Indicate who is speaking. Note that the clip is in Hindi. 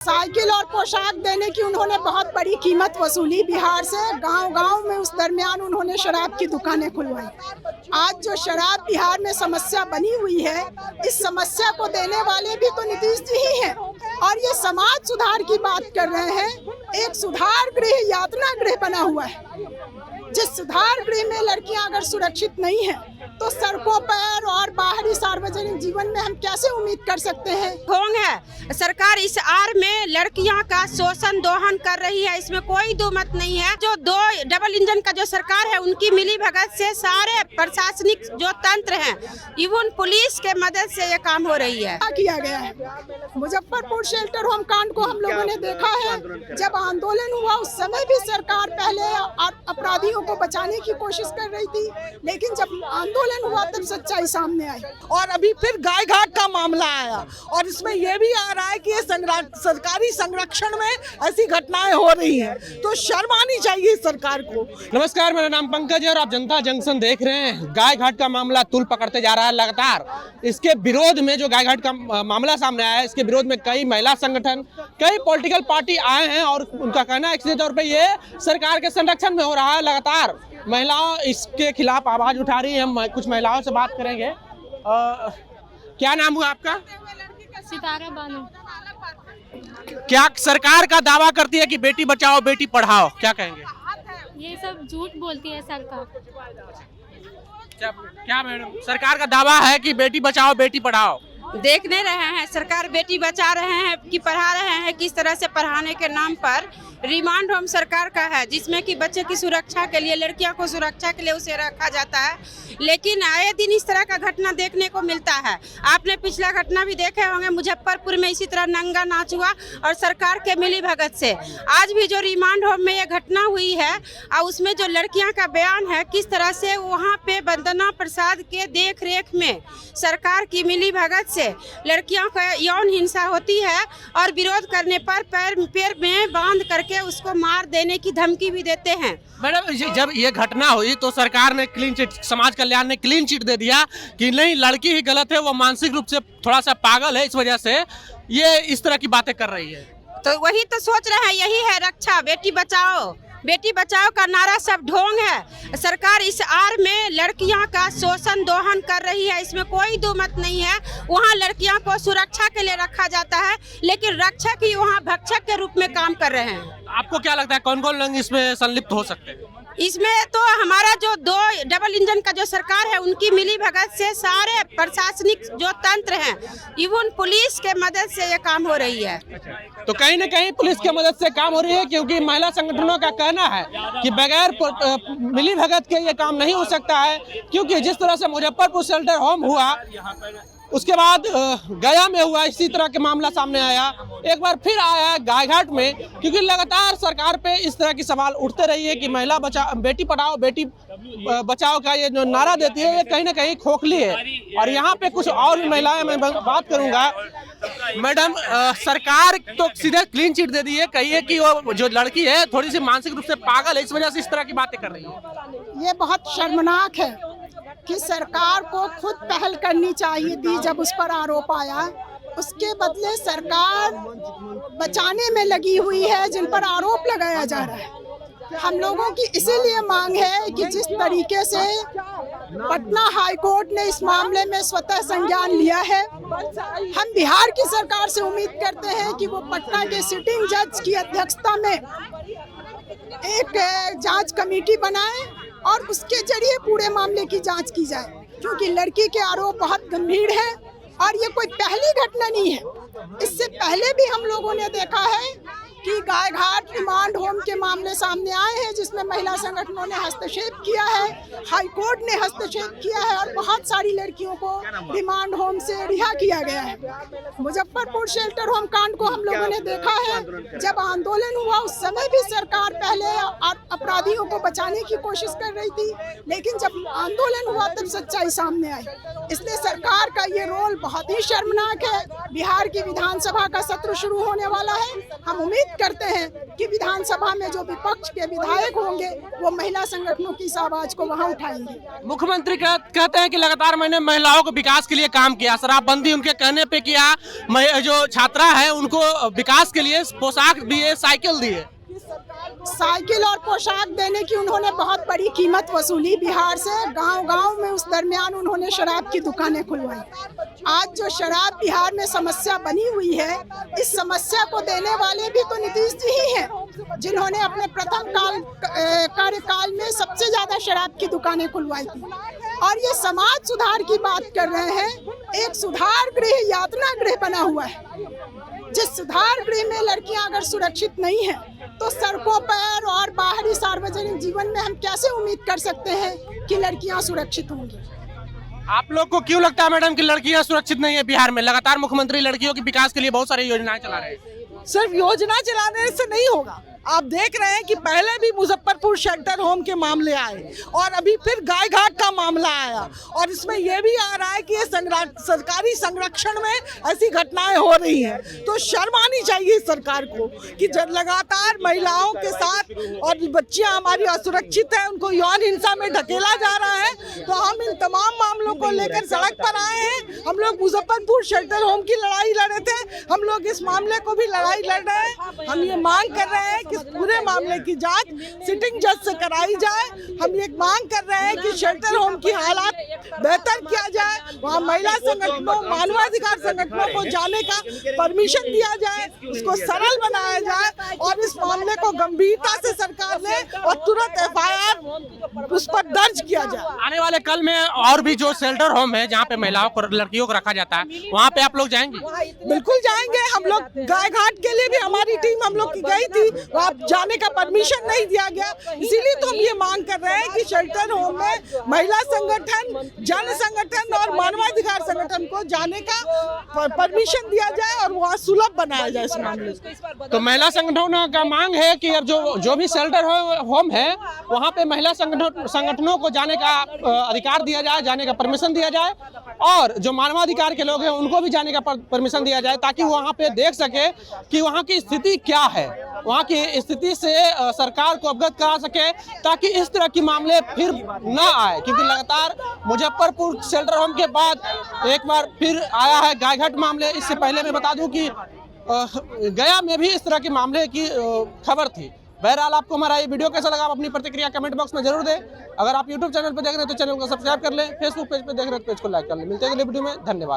Speaker 1: साइकिल और पोशाक देने की उन्होंने बहुत बड़ी कीमत वसूली बिहार से। गांव-गांव में उस दरमियान उन्होंने शराब की दुकानें खुलवाई। आज जो शराब बिहार में समस्या बनी हुई है, इस समस्या को देने वाले भी तो नीतीश जी ही हैं। और ये समाज सुधार की बात कर रहे हैं। एक सुधार गृह यातना गृह बना हुआ है। जिस सुधार गृह में लड़कियां अगर सुरक्षित नहीं है तो सड़कों पर और बाहरी सार्वजनिक जीवन में हम कैसे उम्मीद कर सकते हैं।
Speaker 2: ढोंग है। सरकार इस आड़ में लड़कियों का शोषण दोहन कर रही है, इसमें कोई दो मत नहीं है। जो दो डबल इंजन का जो सरकार है उनकी मिली भगत से सारे प्रशासनिक जो तंत्र हैं, इवन पुलिस के मदद से ये काम हो रही है।
Speaker 1: क्या किया गया है? मुजफ्फरपुर शेल्टर होम कांड को हम लोगों ने देखा है। जब आंदोलन हुआ उस समय भी सरकार पहले अपराधियों को बचाने की कोशिश कर रही थी, लेकिन जब आंदोलन हुआ तब सच्चाई सामने आई।
Speaker 3: और अभी फिर गाय घाट का मामला आया और इसमें यह भी आ रहा है कि ये सरकारी संरक्षण में ऐसी घटनाएं हो रही हैं, तो शर्म आनी चाहिए सरकार को।
Speaker 4: नमस्कार, मेरा नाम पंकज है और आप जनता जंक्शन देख रहे हैं। गाय घाट का मामला तूल पकड़ते जा रहा है लगातार। इसके विरोध में जो गाय घाट का मामला सामने आया है, इसके विरोध में कई महिला संगठन, कई पॉलिटिकल पार्टी आए हैं और उनका कहना है सीधे तौर पे ये सरकार के संरक्षण में हो रहा है। लगातार महिलाओं इसके खिलाफ आवाज उठा रही है। हम कुछ महिलाओं से बात करेंगे। क्या नाम हुआ आपका?
Speaker 5: सितारा बानो।
Speaker 4: क्या सरकार का दावा करती है कि बेटी बचाओ बेटी पढ़ाओ, क्या कहेंगे?
Speaker 5: ये सब झूठ बोलती है सरकार।
Speaker 4: क्या मैडम, सरकार का दावा है कि बेटी बचाओ बेटी पढ़ाओ?
Speaker 2: देख नहीं रहे हैं, सरकार बेटी बचा रहे हैं कि पढ़ा रहे हैं। किस तरह से पढ़ाने के नाम पर रिमांड होम सरकार का है, जिसमें कि बच्चे की सुरक्षा के लिए, लड़कियों को सुरक्षा के लिए उसे रखा जाता है। लेकिन आए दिन इस तरह का घटना देखने को मिलता है। आपने पिछला घटना भी देखे होंगे, मुजफ्फरपुर में इसी तरह नंगा नाच हुआ और सरकार के मिली भगत से। आज भी जो रिमांड होम में ये घटना हुई है और उसमें जो लड़कियां का बयान है, किस तरह से वहाँ पे वंदना प्रसाद के देख रेख में सरकार की मिली भगत से लड़कियों का यौन हिंसा होती है और विरोध करने पर पैर में बांध करके उसको मार देने की धमकी भी देते हैं।
Speaker 4: मैडम, जब ये घटना हुई तो सरकार ने क्लीन चिट, समाज कल्याण ने क्लीन चिट दे दिया कि नहीं, लड़की ही गलत है, वो मानसिक रूप से थोड़ा सा पागल है, इस वजह से ये इस तरह की बातें कर रही है।
Speaker 2: तो वही तो सोच रहे हैं, यही है रक्षा। बेटी बचाओ बेटी बचाओ का नारा सब ढोंग है। सरकार इस आड़ में लड़कियों का शोषण दोहन कर रही है, इसमें कोई दो मत नहीं है। वहाँ लड़कियों को सुरक्षा के लिए रखा जाता है, लेकिन रक्षक ही वहाँ भक्षक के रूप में काम कर रहे हैं।
Speaker 4: आपको क्या लगता है कौन कौन लोग इसमें संलिप्त हो सकते हैं?
Speaker 2: इसमें तो हमारा जो दो डबल इंजन का जो सरकार है उनकी मिली भगत से सारे प्रशासनिक जो तंत्र हैं, इवन पुलिस के मदद से ये काम हो रही है।
Speaker 4: तो कहीं न कहीं पुलिस की मदद से काम हो रही है, क्योंकि महिला संगठनों का कहना है कि बगैर मिली भगत के ये काम नहीं हो सकता है। क्योंकि जिस तरह से मुजफ्फरपुर शेल्टर होम हुआ, उसके बाद गया में हुआ, इसी तरह के मामला सामने आया, एक बार फिर आया है गाय घाट में। क्योंकि लगातार सरकार पे इस तरह की सवाल उठते रही है कि महिला बेटी पढ़ाओ बेटी बचाओ का ये जो नारा देती है, ये कहीं ना कहीं खोखली है। और यहाँ पे कुछ और भी महिलाएं, मैं बात करूंगा। मैडम, सरकार तो सीधे क्लीन चिट दे दी है, कहिए कि वो जो लड़की है थोड़ी सी मानसिक रूप से पागल है, इस वजह से इस तरह की बातें कर रही है।
Speaker 1: ये बहुत शर्मनाक है कि सरकार को खुद पहल करनी चाहिए थी। जब उस पर आरोप आया, उसके बदले सरकार बचाने में लगी हुई है जिन पर आरोप लगाया जा रहा है। हम लोगों की इसीलिए मांग है कि जिस तरीके से पटना हाई कोर्ट ने इस मामले में स्वतः संज्ञान लिया है, हम बिहार की सरकार से उम्मीद करते हैं कि वो पटना के सिटिंग जज की अध्यक्षता में एक जांच कमेटी बनाए और उसके जरिए पूरे मामले की जांच की जाए। क्योंकि लड़की के आरोप बहुत गंभीर है और ये कोई पहली घटना नहीं है। इससे पहले भी हम लोगों ने देखा है कि गाय घाट रिमांड होम के मामले सामने आए हैं, जिसमें महिला संगठनों ने हस्तक्षेप किया है, हाई कोर्ट ने हस्तक्षेप किया है और बहुत सारी लड़कियों को रिमांड होम से रिहा किया गया है। मुजफ्फरपुर शेल्टर होम कांड को हम लोगों ने देखा है। जब आंदोलन हुआ उस समय भी सरकार पहले अपराधियों को बचाने की कोशिश कर रही थी, लेकिन जब आंदोलन हुआ तब सच्चाई सामने आई। इसलिए सरकार का ये रोल बहुत ही शर्मनाक है। बिहार की विधानसभा का सत्र शुरू होने वाला है। हम उम्मीद उम्मीद करते हैं कि विधानसभा में जो विपक्ष के विधायक होंगे वो महिला संगठनों की इस आवाज को वहां उठाएंगे।
Speaker 4: मुख्यमंत्री कहते हैं कि लगातार मैंने महिलाओं के विकास के लिए काम किया, शराबबंदी उनके कहने पे किया, जो छात्रा है उनको विकास के लिए पोशाक दिए, साइकिल दिए।
Speaker 1: साइकिल और पोशाक देने की उन्होंने बहुत बड़ी कीमत वसूली बिहार से। गांव-गांव में उस दरमियान उन्होंने शराब की दुकानें खुलवाई। आज जो शराब बिहार में समस्या बनी हुई है, इस समस्या को देने वाले भी तो नीतीश जी ही हैं, जिन्होंने अपने प्रथम कार्यकाल में सबसे ज्यादा शराब की दुकानें खुलवाई थी। और ये समाज सुधार की बात कर रहे हैं। एक सुधार गृह यातना गृह बना हुआ है, जिस सुधार गृह में लड़कियां अगर सुरक्षित नहीं है तो सड़कों पर और बाहरी सार्वजनिक जीवन में हम कैसे उम्मीद कर सकते हैं कि लड़कियां सुरक्षित होंगी।
Speaker 4: आप लोग को क्यों लगता है मैडम कि लड़कियां सुरक्षित नहीं है बिहार में? लगातार मुख्यमंत्री लड़कियों के विकास के लिए बहुत सारी योजनाएं चला रहे हैं।
Speaker 3: सिर्फ योजना चलाने से नहीं होगा। आप देख रहे हैं कि पहले भी मुजफ्फरपुर शेल्टर होम के मामले आए और अभी फिर गाय घाट का मामला आया, और इसमें यह भी आ रहा है कि ये सरकारी संरक्षण में ऐसी घटनाएं हो रही हैं। तो शर्म आनी चाहिए सरकार को कि जब लगातार महिलाओं के साथ और बच्चियां हमारी असुरक्षित हैं, उनको यौन हिंसा में ढकेला जा रहा है। तो हम इन तमाम मामलों को लेकर सड़क पर आए हैं। हम लोग मुजफ्फरपुर शेल्टर होम की लड़ाई लड़े थे, हम लोग इस मामले को भी लड़ाई लड़ रहे हैं। हम ये मांग कर रहे हैं कि पूरे मामले की जांच सिटिंग जज से कराई जाए। हम ये मांग कर रहे हैं कि शेल्टर होम की हालात बेहतर किया जाए, वहाँ महिला संगठनों, मानवाधिकार संगठनों को जाने का परमिशन दिया जाए, उसको सरल बनाया जाए और इस मामले को गंभीरता से सरकार ले और तुरंत FIR उस पर दर्ज किया जाए।
Speaker 4: आने वाले कल में और भी जो शेल्टर होम है जहाँ पे महिलाओं को, लड़कियों को रखा जाता है, वहाँ पे आप लोग जाएंगे?
Speaker 3: बिल्कुल जाएंगे। हम लोग गाय घाट के लिए भी हमारी टीम हम लोग की गई थी, वहाँ जाने का परमिशन नहीं दिया गया। इसीलिए तो हम ये मांग कर रहे हैं कि शेल्टर होम में महिला संगठन, जन संगठन और मानवाधिकार संगठन को जाने का परमिशन दिया जाए और वहाँ सुलभ बनाया जाए इस मामले को।
Speaker 4: तो महिला संगठनों का मांग है कि अब जो भी शेल्टर होम है वहाँ पे महिला संगठनों को जाने का अधिकार दिया जाए, जाने का परमिशन दिया जाए, और जो मानवाधिकार के लोग हैं उनको भी जाने का परमिशन दिया जाए, ताकि वहाँ पे देख सके कि वहाँ की स्थिति क्या है, वहाँ की स्थिति से सरकार को अवगत करा सके, ताकि इस तरह की मामले फिर न आए। क्योंकि लगातार मुजफ्फरपुर शेल्टर होम के बाद एक बार फिर आया है गायघाट मामले। इससे पहले मैं बता दूं कि गया में भी इस तरह के मामले की खबर थी। बहरहाल आपको हमारा ये वीडियो कैसा लगा, आप अपनी प्रतिक्रिया कमेंट बॉक्स में जरूर दें। अगर आप यूट्यूब चैनल पर देख रहे हैं तो चैनल को सब्सक्राइब कर लें, फेसबुक पेज पर देख रहे हैं तो पेज को लाइक कर लें। मिलते हैं अगले वीडियो में, धन्यवाद।